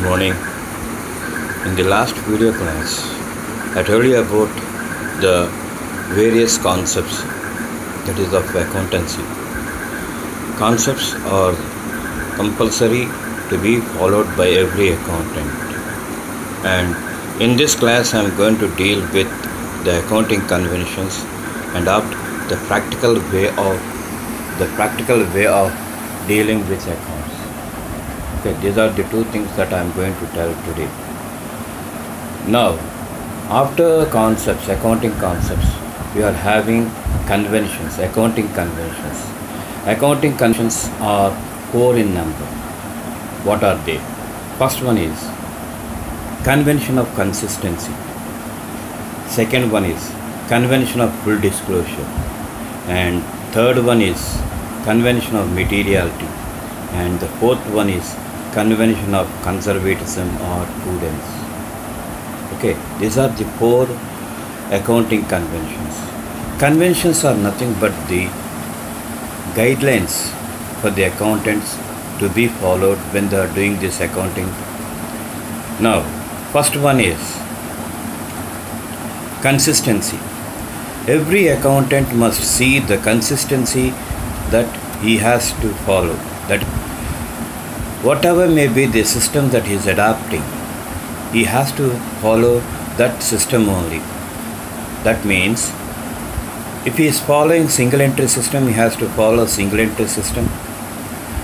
morning. In the last video class, I told you about the various concepts that is of accountancy. Concepts are compulsory to be followed by every accountant. And in this class, I am going to deal with the accounting conventions and the practical way of dealing with accounts. Okay, these are the two things that I am going to tell today. Now, after concepts, accounting concepts, we are having conventions, accounting conventions. Accounting conventions are 4 in number. What are they? First one is convention of consistency. Second one is convention of full disclosure. And third one is convention of materiality. And the fourth one is convention of conservatism or prudence. Okay, these are the 4 accounting conventions. Conventions are nothing but the guidelines for the accountants to be followed when they are doing this accounting. Now, first one is consistency. Every accountant must see the consistency that he has to follow. That whatever may be the system that he is adopting, he has to follow that system only. That means if he is following single entry system, he has to follow single entry system.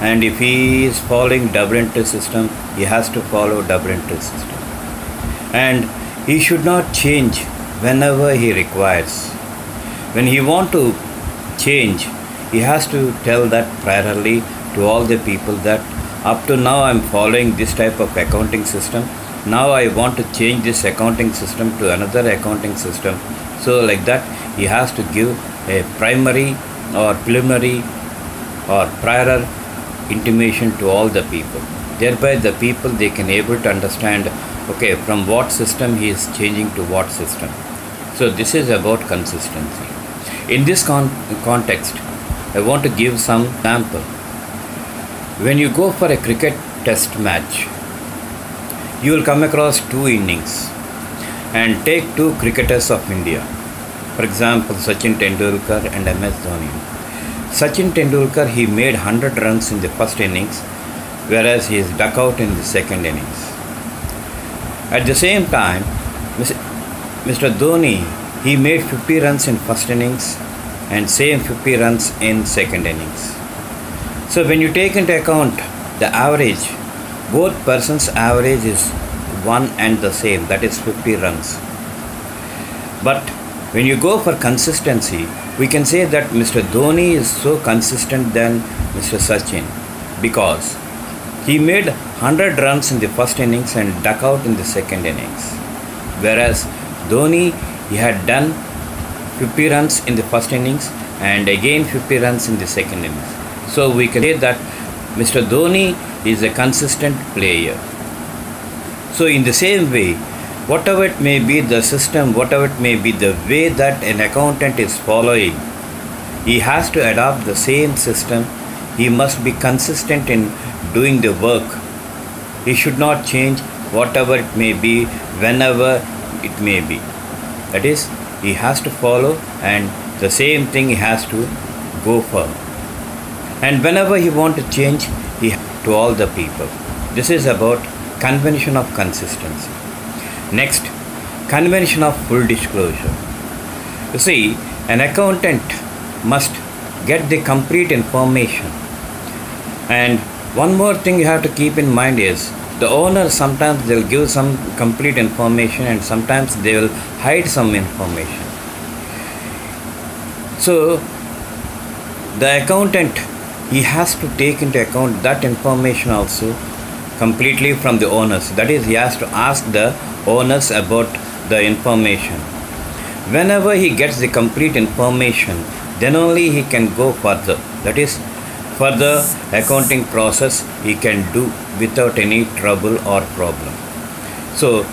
And if he is following double entry system, he has to follow double entry system. And he should not change whenever he requires. When he want to change, he has to tell that priorly to all the people that up to now I am following this type of accounting system. Now I want to change this accounting system to another accounting system. So like that, he has to give a primary or preliminary or prior intimation to all the people. Thereby the people, they can able to understand, okay, from what system he is changing to what system. So this is about consistency. In this context, I want to give some example. When you go for a cricket test match, you will come across 2 innings and take 2 cricketers of India. For example, Sachin Tendulkar and MS Dhoni. Sachin Tendulkar, he made 100 runs in the first innings, whereas he is duck out in the second innings. At the same time, Mr. Dhoni, he made 50 runs in first innings and same 50 runs in second innings. So when you take into account the average, both persons' average is one and the same, that is 50 runs. But when you go for consistency, we can say that Mr. Dhoni is so consistent than Mr. Sachin, because he made 100 runs in the first innings and duck out in the second innings. Whereas Dhoni, he had done 50 runs in the first innings and again 50 runs in the second innings. So we can say that Mr. Dhoni is a consistent player. So in the same way, whatever it may be the system, whatever it may be the way that an accountant is following, he has to adopt the same system. He must be consistent in doing the work. He should not change whatever it may be, whenever it may be. That is, he has to follow, and the same thing he has to go for. And whenever he wants to change, he to all the people. This is about convention of consistency. Next, convention of full disclosure. You see, an accountant must get the complete information. And one more thing you have to keep in mind is, the owner, sometimes they'll give some complete information and sometimes they will hide some information. So the accountant, he has to take into account that information also completely from the owners. That is, he has to ask the owners about the information. Whenever he gets the complete information, then only he can go further. That is, further accounting process he can do without any trouble or problem. So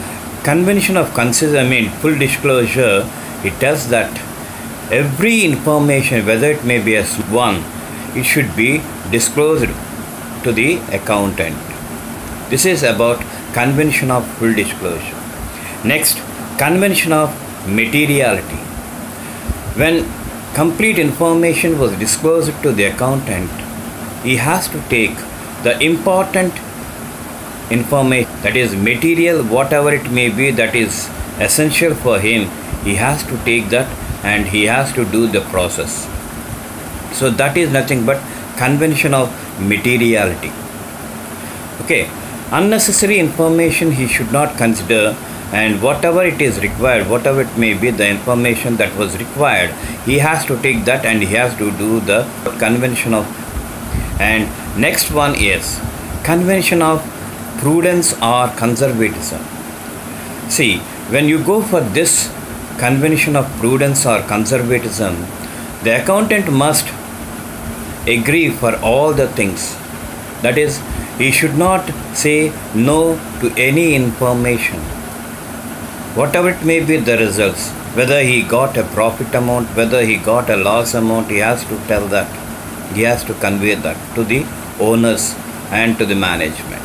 convention of full disclosure, it tells that every information, whether it may be as one, it should be disclosed to the accountant. This is about convention of full disclosure. Next, convention of materiality. When complete information was disclosed to the accountant, he has to take the important information, that is material, whatever it may be, that is essential for him. He has to take that and he has to do the process. So that is nothing but convention of materiality. Okay, unnecessary information he should not consider, and whatever it is required, whatever it may be, the information that was required, he has to take that and he has to do the convention of. And next one is convention of prudence or conservatism. See, when you go for this convention of prudence or conservatism, the accountant must agree for all the things. That is, he should not say no to any information. Whatever it may be the results, whether he got a profit amount, whether he got a loss amount, he has to tell that. He has to convey that to the owners and to the management.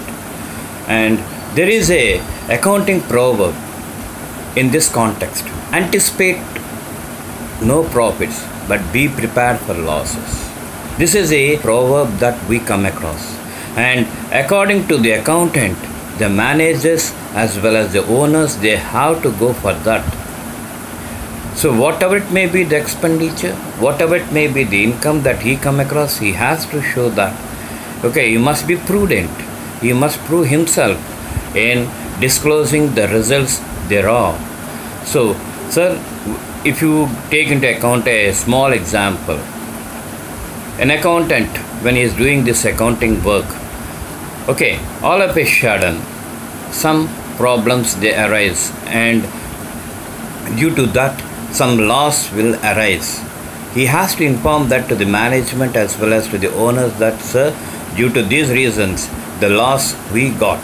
And there is a accounting proverb in this context: anticipate no profits, but be prepared for losses. This is a proverb that we come across. And according to the accountant, the managers as well as the owners, they have to go for that. So whatever it may be the expenditure, whatever it may be the income that he come across, he has to show that. Okay, he must be prudent. He must prove himself in disclosing the results thereof. So, sir, if you take into account a small example, an accountant, when he is doing this accounting work, okay, all of a sudden, some problems they arise, and due to that, some loss will arise. He has to inform that to the management as well as to the owners that, sir, due to these reasons, the loss we got.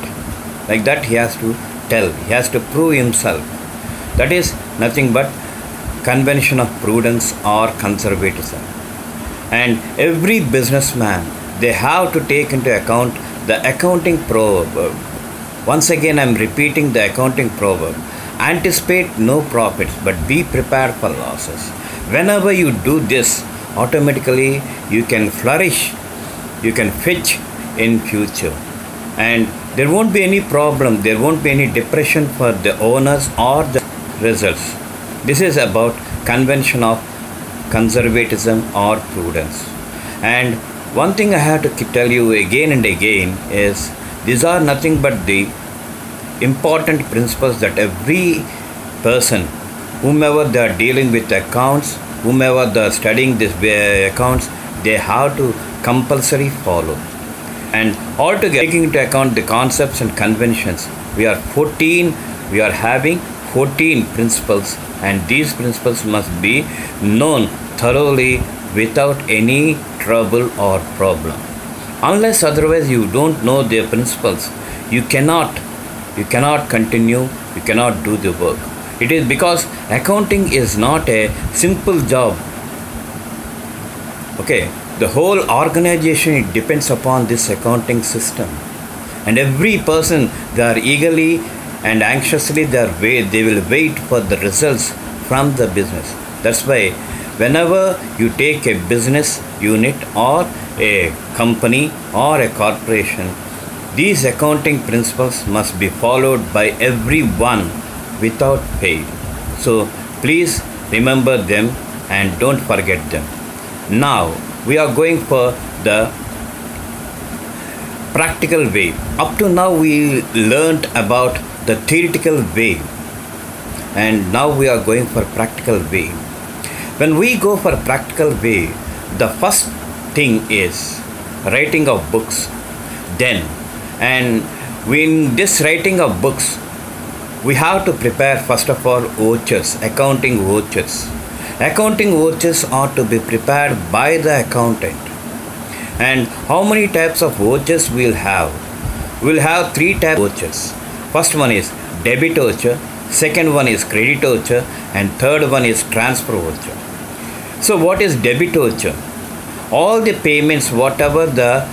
Like that he has to tell. He has to prove himself. That is nothing but convention of prudence or conservatism. And every businessman, they have to take into account the accounting proverb. Once again, I am repeating the accounting proverb. Anticipate no profits, but be prepared for losses. Whenever you do this, automatically you can flourish, you can fetch in future. And there won't be any problem, there won't be any depression for the owners or the results. This is about convention of conservatism or prudence. And one thing I have to tell you again and again is, these are nothing but the important principles that every person, whomever they are dealing with accounts, whomever they are studying this accounts, they have to compulsory follow. And altogether, taking into account the concepts and conventions, we are having 14 principles, and these principles must be known thoroughly without any trouble or problem. Unless otherwise you don't know their principles, you cannot continue, you cannot do the work. It is because accounting is not a simple job. Okay, the whole organization, it depends upon this accounting system. And every person, they are eagerly and anxiously they will wait for the results from the business. That's why whenever you take a business unit or a company or a corporation, these accounting principles must be followed by everyone without fail. So please remember them and don't forget them. Now we are going for the practical way. Up to now we learnt about the theoretical way, and now we are going for practical way. When we go for practical way, the first thing is writing of books. And in this writing of books, we have to prepare first of all vouchers, accounting vouchers. Accounting vouchers are to be prepared by the accountant. And how many types of vouchers we'll have? We'll have 3 types of vouchers. First one is debit voucher, second one is credit voucher, and third one is transfer voucher. So what is debit voucher? All the payments, whatever the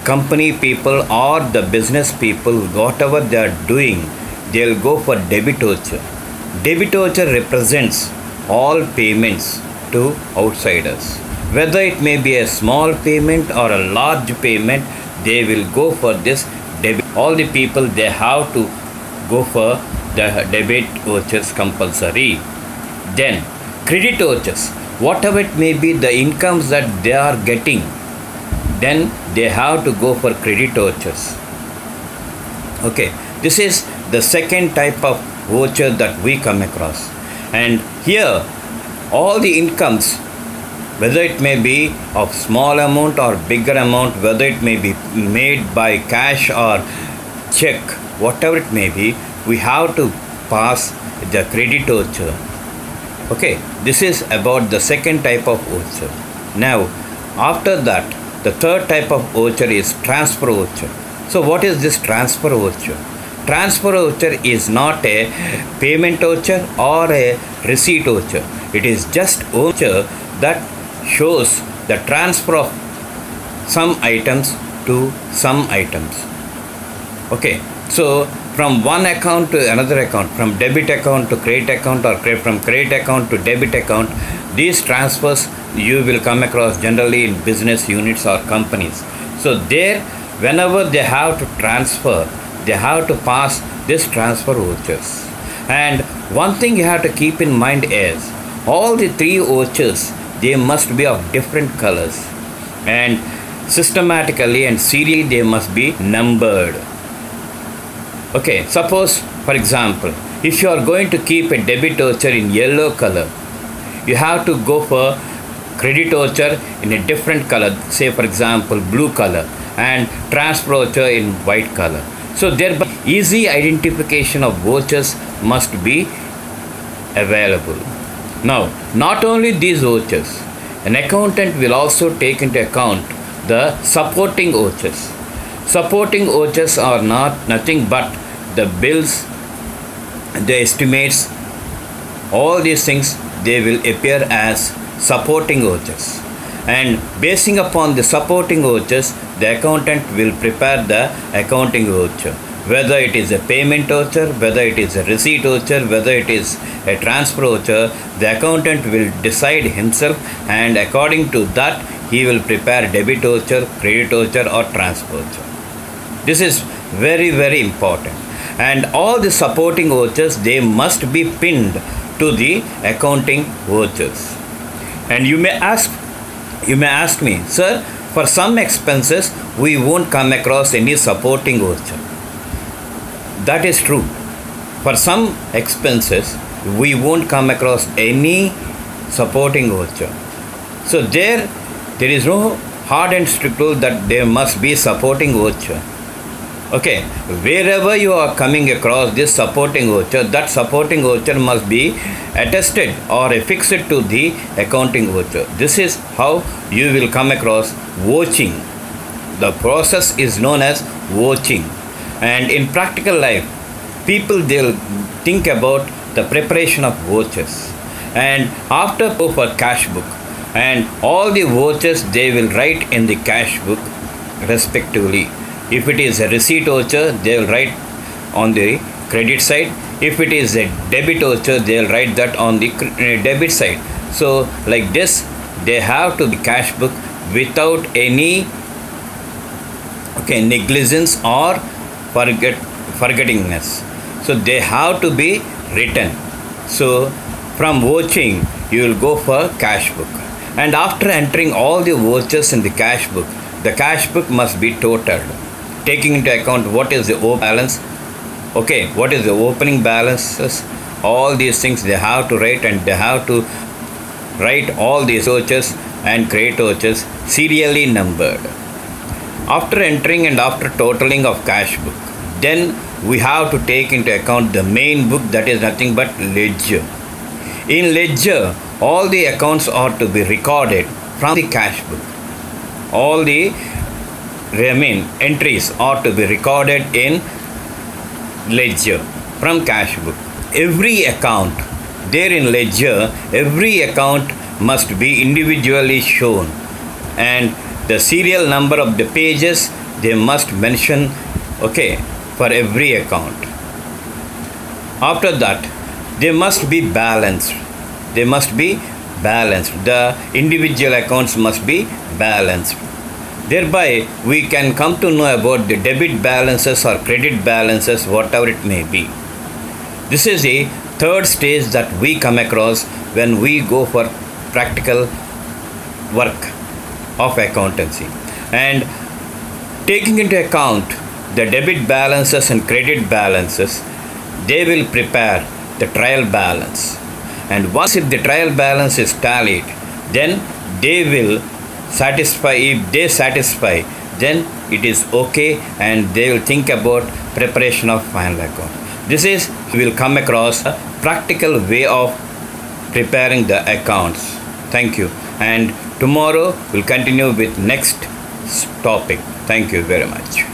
company people or the business people, whatever they are doing, they'll go for debit voucher. Debit voucher represents all payments to outsiders. Whether it may be a small payment or a large payment, they will go for this debit. All the people, they have to go for the debit vouchers compulsory. Then credit vouchers, whatever it may be the incomes that they are getting, then they have to go for credit vouchers. Okay, this is the second type of voucher that we come across. And here all the incomes, whether it may be of small amount or bigger amount, whether it may be made by cash or check, whatever it may be, we have to pass the credit voucher. Okay, this is about the second type of voucher. Now after that, the third type of voucher is transfer voucher. So what is this transfer voucher? Transfer voucher is not a payment voucher or a receipt voucher. It is just voucher that shows the transfer of some items to some items. Okay, so from one account to another account, from debit account to credit account, or from credit account to debit account, these transfers you will come across generally in business units or companies. So there, whenever they have to transfer, they have to pass this transfer vouchers. And one thing you have to keep in mind is all the three vouchers, they must be of different colors, and systematically and serially they must be numbered. Okay, suppose for example, if you are going to keep a debit voucher in yellow color, you have to go for credit voucher in a different color, say for example blue color, and transfer voucher in white color. So thereby easy identification of vouchers must be available. Now, not only these vouchers, an accountant will also take into account the supporting vouchers. Supporting vouchers are nothing but the bills, the estimates, all these things, they will appear as supporting vouchers. And basing upon the supporting vouchers, the accountant will prepare the accounting voucher. Whether it is a payment voucher, whether it is a receipt voucher, whether it is a transfer voucher, the accountant will decide himself, and according to that he will prepare debit voucher, credit voucher or transfer voucher. This is very, very important. And all the supporting vouchers, they must be pinned to the accounting vouchers. And you may ask me, sir, for some expenses we won't come across any supporting voucher. That is true. For some expenses we won't come across any supporting voucher. So there is no hard and strict rule that there must be supporting voucher. Okay, wherever you are coming across this supporting voucher, that supporting voucher must be attested or affixed to the accounting voucher. This is how you will come across vouching. The process is known as vouching. And in practical life, people, they'll think about the preparation of vouchers, and after go for cash book, and all the vouchers they will write in the cash book respectively. If it is a receipt voucher, they will write on the credit side. If it is a debit voucher, they will write that on the debit side. So like this, they have to be cash book without any negligence or forgettingness. So they have to be written. So from vouching, you will go for cash book, and after entering all the vouchers in the cash book must be totaled, taking into account what is the balance, what is the opening balances, all these things they have to write, and they have to write all these vouchers and credit vouchers serially numbered. After entering and after totaling of cash book, then we have to take into account the main book, that is nothing but ledger. In ledger, all the accounts are to be recorded from the cash book. All the entries are to be recorded in ledger from cash book. Every account there in ledger, every account must be individually shown, and the serial number of the pages, they must mention, okay, for every account. After that, they must be balanced. They must be balanced. The individual accounts must be balanced. Thereby, we can come to know about the debit balances or credit balances, whatever it may be. This is a third stage that we come across when we go for practical work of accountancy. And taking into account the debit balances and credit balances, they will prepare the trial balance. And once if the trial balance is tallied, then they will satisfy. If they satisfy, then it is okay, and they will think about preparation of final account. This is, we will come across a practical way of preparing the accounts. Thank you. And tomorrow we'll continue with next topic. Thank you very much.